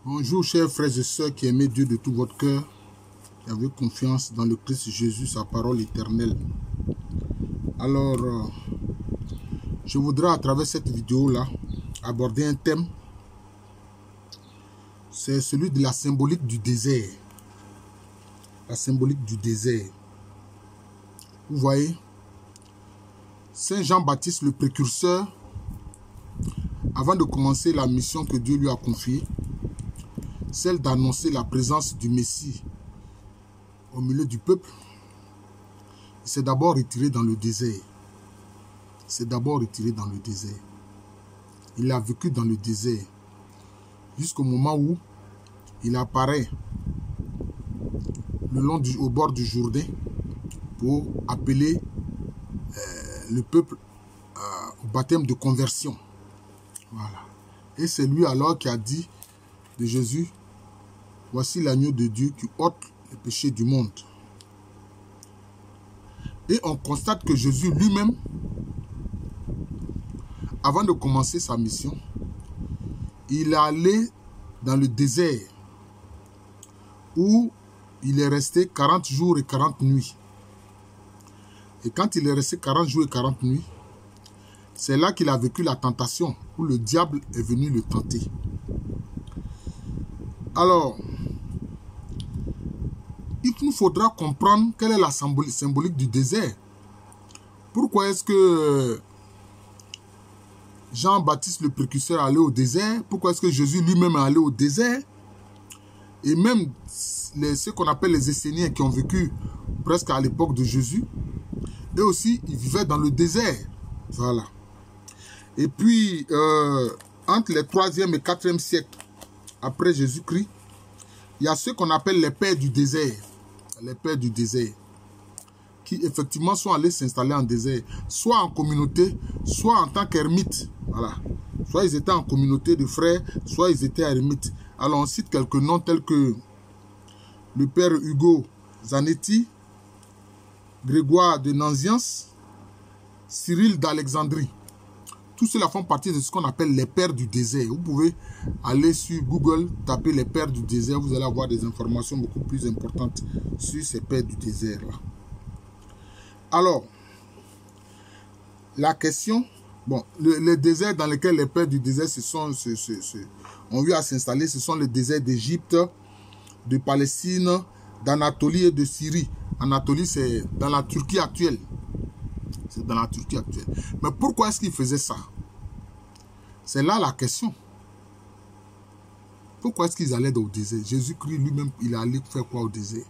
Bonjour chers frères et sœurs qui aimez Dieu de tout votre cœur, qui avez confiance dans le Christ Jésus, sa parole éternelle. Alors, je voudrais à travers cette vidéo-là aborder un thème. C'est celui de la symbolique du désert. La symbolique du désert. Vous voyez, Saint Jean-Baptiste, le précurseur, avant de commencer la mission que Dieu lui a confiée, celle d'annoncer la présence du Messie au milieu du peuple, il s'est d'abord retiré dans le désert. Il a vécu dans le désert jusqu'au moment où il apparaît au bord du Jourdain pour appeler le peuple au baptême de conversion. Voilà. Et c'est lui alors qui a dit de Jésus: voici l'agneau de Dieu qui ôte le péché du monde. Et on constate que Jésus lui-même, avant de commencer sa mission, il est allé dans le désert où il est resté 40 jours et 40 nuits. Et quand il est resté 40 jours et 40 nuits, c'est là qu'il a vécu la tentation, où le diable est venu le tenter. Alors, il nous faudra comprendre quelle est la symbolique du désert. Pourquoi est-ce que Jean-Baptiste le précurseur est allé au désert? Pourquoi est-ce que Jésus lui-même est allé au désert? Et même ceux qu'on appelle les Esséniens qui ont vécu presque à l'époque de Jésus, eux aussi, ils vivaient dans le désert. Voilà. Et puis, entre les 3e et 4e siècles après Jésus-Christ, il y a ceux qu'on appelle les pères du désert. Les pères du désert. Qui effectivement sont allés s'installer en désert. Soit en communauté, soit en tant qu'ermites. Voilà. Soit ils étaient en communauté de frères, soit ils étaient ermites. Alors on cite quelques noms tels que le père Hugo Zanetti, Grégoire de Nazianze, Cyril d'Alexandrie. Tous ceux-là font partie de ce qu'on appelle les pères du désert. Vous pouvez aller sur Google, taper les pères du désert. Vous allez avoir des informations beaucoup plus importantes sur ces pères du désert-là. Alors, la question, bon, les déserts dans lesquels les pères du désert ont eu à s'installer, ce sont les déserts d'Égypte, de Palestine, d'Anatolie et de Syrie. Anatolie, c'est dans la Turquie actuelle. C'est dans la Turquie actuelle. Mais pourquoi est-ce qu'il faisait ça? C'est là la question. Pourquoi est-ce qu'ils allaient au désert? Jésus-Christ lui-même, il est allé faire quoi au désert?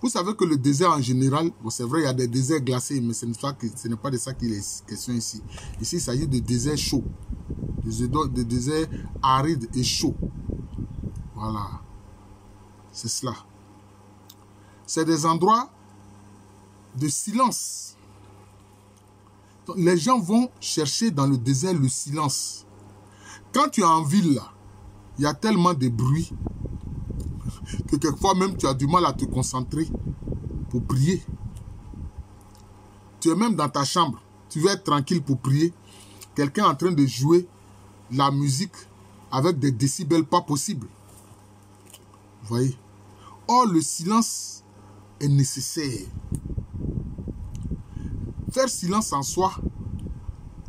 Vous savez que le désert en général, bon, c'est vrai, il y a des déserts glacés, mais ce n'est pas de ça qu'il est question ici. Ici, il s'agit de déserts chauds. De déserts arides et chauds. Voilà. C'est cela. C'est des endroits de silence. Donc, les gens vont chercher dans le désert le silence. Quand tu es en ville, là, il y a tellement de bruit que quelquefois même tu as du mal à te concentrer pour prier. Tu es même dans ta chambre, tu veux être tranquille pour prier. Quelqu'un est en train de jouer la musique avec des décibels pas possibles. Vous voyez? Or, le silence est nécessaire. Faire silence en soi,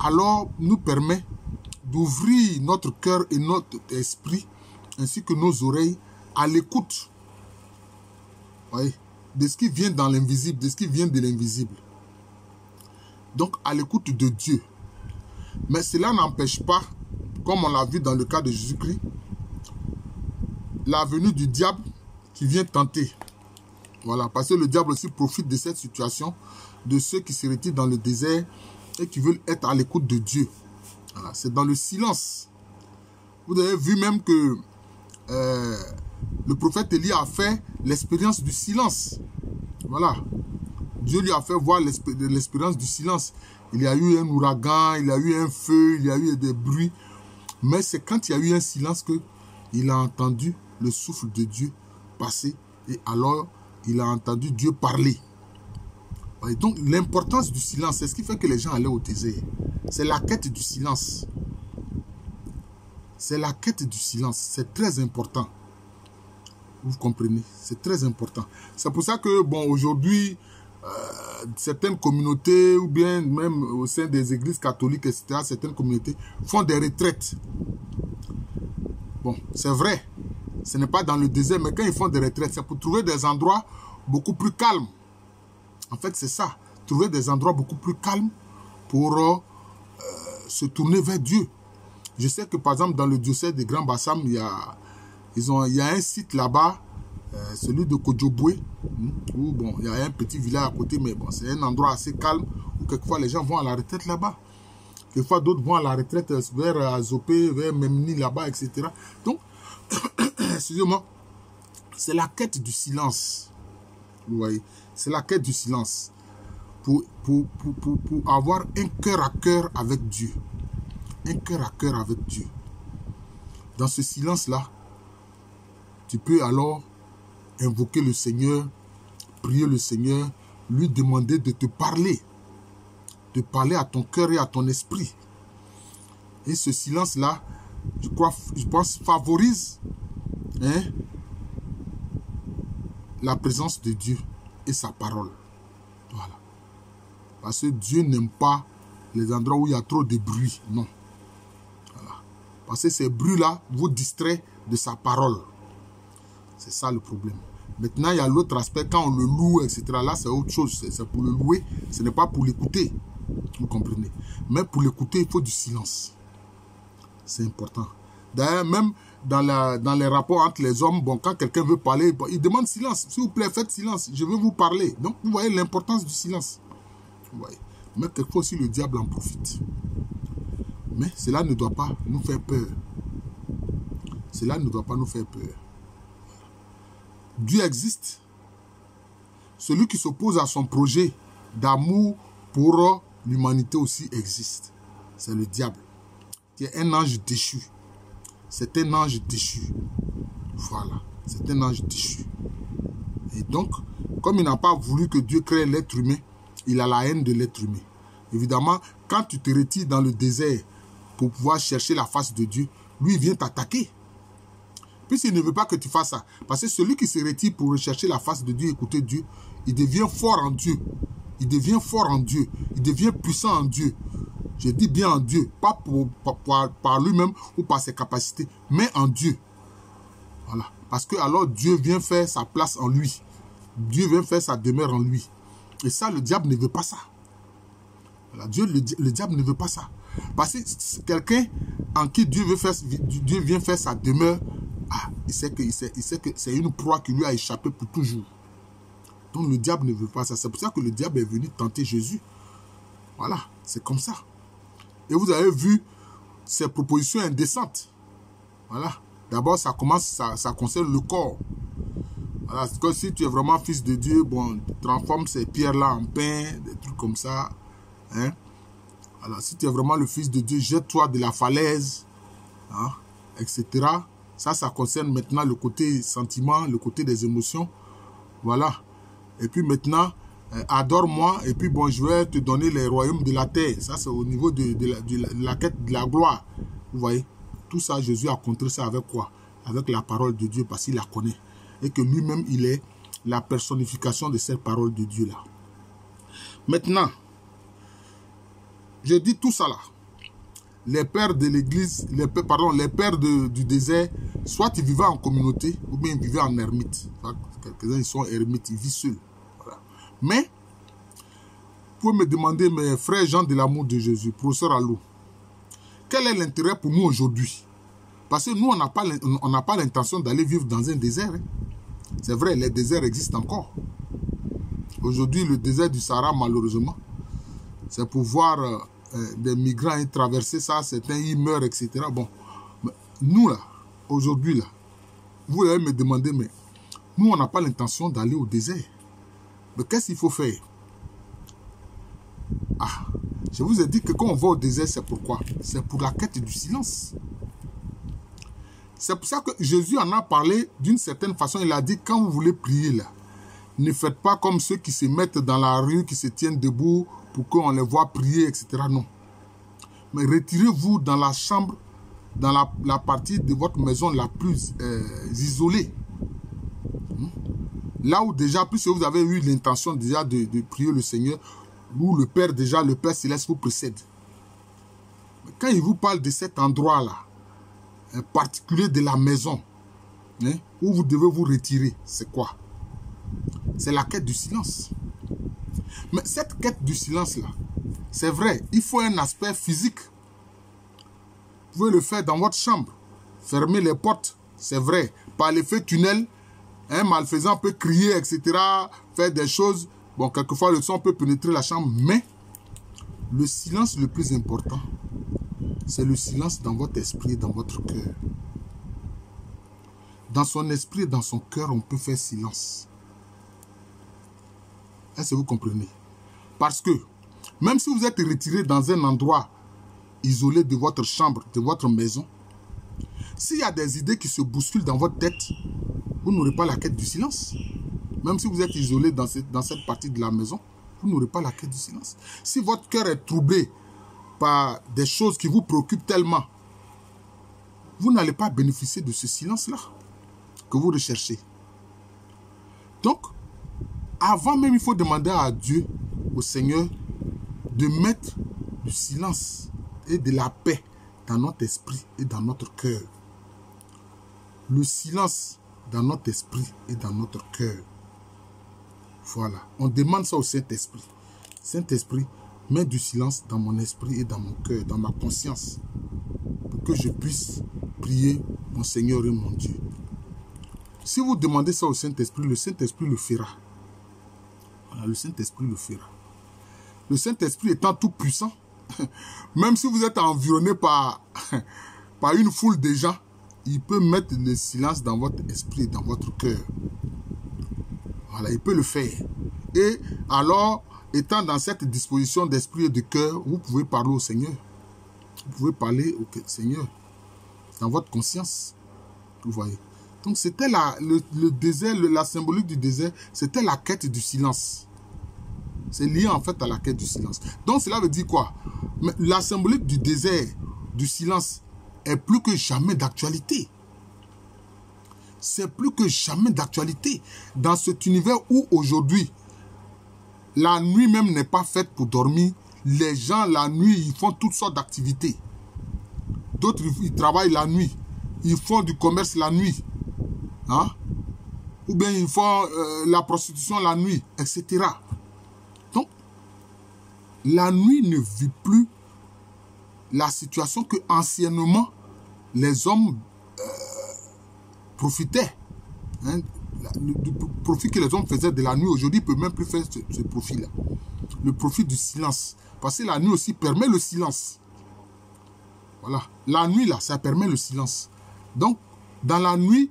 alors nous permet d'ouvrir notre cœur et notre esprit, ainsi que nos oreilles, à l'écoute. Oui, de ce qui vient dans l'invisible, de ce qui vient de l'invisible. Donc, à l'écoute de Dieu. Mais cela n'empêche pas, comme on l'a vu dans le cas de Jésus-Christ, la venue du diable qui vient tenter. Voilà, parce que le diable aussi profite de cette situation, de ceux qui se retirent dans le désert et qui veulent être à l'écoute de Dieu. Voilà, c'est dans le silence. Vous avez vu même que le prophète Élie a fait l'expérience du silence. Voilà. Dieu lui a fait voir l'expérience du silence. Il y a eu un ouragan, il y a eu un feu, il y a eu des bruits. Mais c'est quand il y a eu un silence qu'il a entendu le souffle de Dieu passer. Et alors, il a entendu Dieu parler. Et donc, l'importance du silence, c'est ce qui fait que les gens allaient au désert. C'est la quête du silence. C'est la quête du silence. C'est très important. Vous comprenez? C'est très important. C'est pour ça que, bon, aujourd'hui, certaines communautés, ou bien même au sein des églises catholiques, etc., certaines communautés font des retraites. Bon, c'est vrai. Ce n'est pas dans le désert, mais quand ils font des retraites, c'est pour trouver des endroits beaucoup plus calmes. En fait, c'est ça. Trouver des endroits beaucoup plus calmes pour se tourner vers Dieu. Je sais que, par exemple, dans le diocèse de Grand Bassam, il y a un site là-bas, celui de Kodjoboué, où bon, il y a un petit village à côté, mais bon, c'est un endroit assez calme, où quelquefois les gens vont à la retraite là-bas. Quelquefois d'autres vont à la retraite vers Azopé, vers Memni là-bas, etc. Donc, excusez-moi, c'est la quête du silence. Vous voyez, c'est la quête du silence. Pour avoir un cœur à cœur avec Dieu. Un cœur à cœur avec Dieu. Dans ce silence-là, tu peux alors invoquer le Seigneur, prier le Seigneur, lui demander de te parler à ton cœur et à ton esprit. Et ce silence-là, je pense, favorise la présence de Dieu et sa parole. Voilà. Parce que Dieu n'aime pas les endroits où il y a trop de bruit. Non. Voilà. Parce que ces bruits-là vous distraient de sa parole. C'est ça le problème. Maintenant, il y a l'autre aspect, quand on le loue, etc. Là, c'est autre chose. C'est pour le louer, ce n'est pas pour l'écouter. Vous comprenez? Mais pour l'écouter, il faut du silence. C'est important. D'ailleurs, même dans les rapports entre les hommes, bon, quand quelqu'un veut parler, bon, il demande silence. S'il vous plaît, faites silence, je veux vous parler. Donc, vous voyez l'importance du silence. Vous voyez. Mais quelquefois aussi, le diable en profite. Mais cela ne doit pas nous faire peur. Cela ne doit pas nous faire peur. Dieu existe. Celui qui s'oppose à son projet d'amour pour l'humanité aussi existe. C'est le diable. Qui est un ange déchu. C'est un ange déchu. Voilà. C'est un ange déchu. Et donc, comme il n'a pas voulu que Dieu crée l'être humain, il a la haine de l'être humain. Évidemment, quand tu te retires dans le désert pour pouvoir chercher la face de Dieu, lui, il vient t'attaquer. Puisqu'il ne veut pas que tu fasses ça. Parce que celui qui se retire pour rechercher la face de Dieu, écouter Dieu, il devient fort en Dieu. Il devient fort en Dieu. Il devient puissant en Dieu. Je dis bien en Dieu. Pas par lui-même ou par ses capacités, mais en Dieu. Voilà. Parce que alors Dieu vient faire sa place en lui. Dieu vient faire sa demeure en lui. Et ça, le diable ne veut pas ça. Voilà. Le diable ne veut pas ça. Parce que quelqu'un en qui Dieu vient faire sa demeure, il sait que c'est une proie qui lui a échappé pour toujours. Donc le diable ne veut pas ça. C'est pour ça que le diable est venu tenter Jésus. Voilà, c'est comme ça. Et vous avez vu ces propositions indécentes. Voilà. D'abord, ça concerne le corps. Voilà, c'est que si tu es vraiment fils de Dieu, bon, transforme ces pierres-là en pain, des trucs comme ça. Hein? Alors, si tu es vraiment le fils de Dieu, jette-toi de la falaise, hein, etc. Ça concerne maintenant le côté sentiment, le côté des émotions. Voilà. Et puis maintenant, adore-moi, et puis bon, je vais te donner les royaumes de la terre. Ça, c'est au niveau de la quête de la gloire. Vous voyez, tout ça, Jésus a contré ça avec quoi? Avec la parole de Dieu, parce qu'il la connaît. Et que lui-même, il est la personnification de cette parole de Dieu-là. Maintenant, je dis tout ça là. Les pères de l'église, les pères du désert, soit ils vivaient en communauté, ou bien ils vivaient en ermite. Quelques-uns, ils sont ermites, ils vivent seuls. Voilà. Mais, vous pouvez me demander, mes frères gens de l'amour de Jésus, professeur Alou, quel est l'intérêt pour nous aujourd'hui? Parce que nous, on n'a pas l'intention d'aller vivre dans un désert. Hein. C'est vrai, les déserts existent encore. Aujourd'hui, le désert du Sahara, malheureusement, c'est pour voir des migrants traverser ça, certains y meurent, etc. Bon, nous là, aujourd'hui là, vous allez me demander, mais nous, on n'a pas l'intention d'aller au désert. Mais qu'est-ce qu'il faut faire? Je vous ai dit que quand on va au désert, c'est pourquoi? C'est pour la quête du silence. C'est pour ça que Jésus en a parlé d'une certaine façon. Il a dit, quand vous voulez prier là, ne faites pas comme ceux qui se mettent dans la rue, qui se tiennent debout pour qu'on les voit prier, etc. Non. Mais retirez-vous dans la chambre dans la partie de votre maison la plus isolée. Là où déjà, puisque vous avez eu l'intention déjà de prier le Seigneur, où le Père déjà, le Père Céleste vous précède. Quand il vous parle de cet endroit-là, en particulier de la maison, où vous devez vous retirer, c'est quoi? C'est la quête du silence. Mais cette quête du silence-là, c'est vrai, il faut un aspect physique. Vous pouvez le faire dans votre chambre. Fermer les portes, c'est vrai. Par l'effet tunnel, un malfaisant peut crier, etc., faire des choses. Bon, quelquefois, le son peut pénétrer la chambre, mais le silence le plus important, c'est le silence dans votre esprit et dans votre cœur. Dans son esprit et dans son cœur, on peut faire silence. Est-ce que vous comprenez? Parce que, même si vous êtes retiré dans un endroit isolé de votre chambre, de votre maison, s'il y a des idées qui se bousculent dans votre tête, vous n'aurez pas la quête du silence. Même si vous êtes isolé dans cette partie de la maison, vous n'aurez pas la quête du silence. Si votre cœur est troublé par des choses qui vous préoccupent tellement, vous n'allez pas bénéficier de ce silence-là que vous recherchez. Donc, avant même, il faut demander à Dieu, au Seigneur, de mettre du silence et de la paix dans notre esprit et dans notre cœur. Le silence dans notre esprit et dans notre cœur. Voilà. On demande ça au Saint-Esprit. Saint-Esprit, mets du silence dans mon esprit et dans mon cœur, dans ma conscience, pour que je puisse prier mon Seigneur et mon Dieu. Si vous demandez ça au Saint-Esprit, le Saint-Esprit le fera. Voilà, le Saint-Esprit le fera. Le Saint-Esprit étant tout puissant, même si vous êtes environné par une foule de gens, il peut mettre le silence dans votre esprit, dans votre cœur. Voilà, il peut le faire. Et alors, étant dans cette disposition d'esprit et de cœur, vous pouvez parler au Seigneur. Vous pouvez parler au Seigneur dans votre conscience. Vous voyez. Donc, c'était le désert, la symbolique du désert, c'était la quête du silence. C'est lié en fait à la quête du silence. Donc, cela veut dire quoi? Mais la symbolique du désert, du silence, est plus que jamais d'actualité. C'est plus que jamais d'actualité. Dans cet univers où aujourd'hui, la nuit même n'est pas faite pour dormir. Les gens, la nuit, ils font toutes sortes d'activités. D'autres, ils travaillent la nuit. Ils font du commerce la nuit. Hein? Ou bien ils font la prostitution la nuit, etc. Donc, la nuit ne vit plus la situation que anciennement les hommes profitaient. Hein? Le profit que les hommes faisaient de la nuit, aujourd'hui, ils ne peuvent même plus faire ce profit-là. Le profit du silence. Parce que la nuit aussi permet le silence. Voilà. La nuit, là, ça permet le silence. Donc, dans la nuit,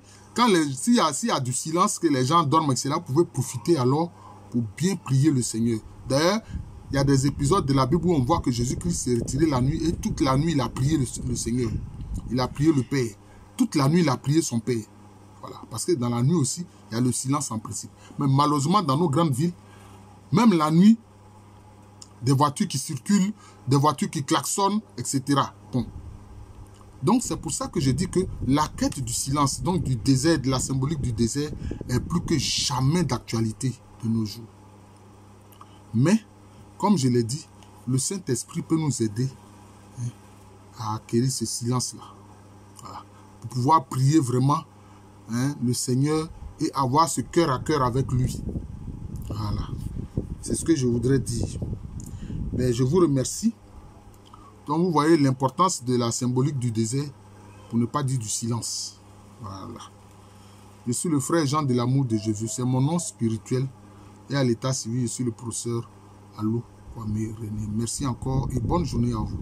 s'il y a du silence, que les gens dorment, etc., vous pouvez profiter alors pour bien prier le Seigneur. D'ailleurs, il y a des épisodes de la Bible où on voit que Jésus-Christ s'est retiré la nuit et toute la nuit, il a prié le Seigneur. Il a prié le Père. Toute la nuit, il a prié son Père. Voilà. Parce que dans la nuit aussi, il y a le silence en principe. Mais malheureusement, dans nos grandes villes, même la nuit, des voitures qui circulent, des voitures qui klaxonnent, etc. Bon. Donc, c'est pour ça que je dis que la quête du silence, donc du désert, de la symbolique du désert, est plus que jamais d'actualité de nos jours. Mais, comme je l'ai dit, le Saint-Esprit peut nous aider à acquérir ce silence-là. Voilà. Pour pouvoir prier vraiment le Seigneur et avoir ce cœur à cœur avec lui. Voilà. C'est ce que je voudrais dire. Mais je vous remercie. Donc vous voyez l'importance de la symbolique du désert, pour ne pas dire du silence. Voilà. Je suis le frère Jean de l'amour de Jésus. C'est mon nom spirituel. Et à l'état civil, je suis le professeur Alou Kwame René. Merci encore et bonne journée à vous.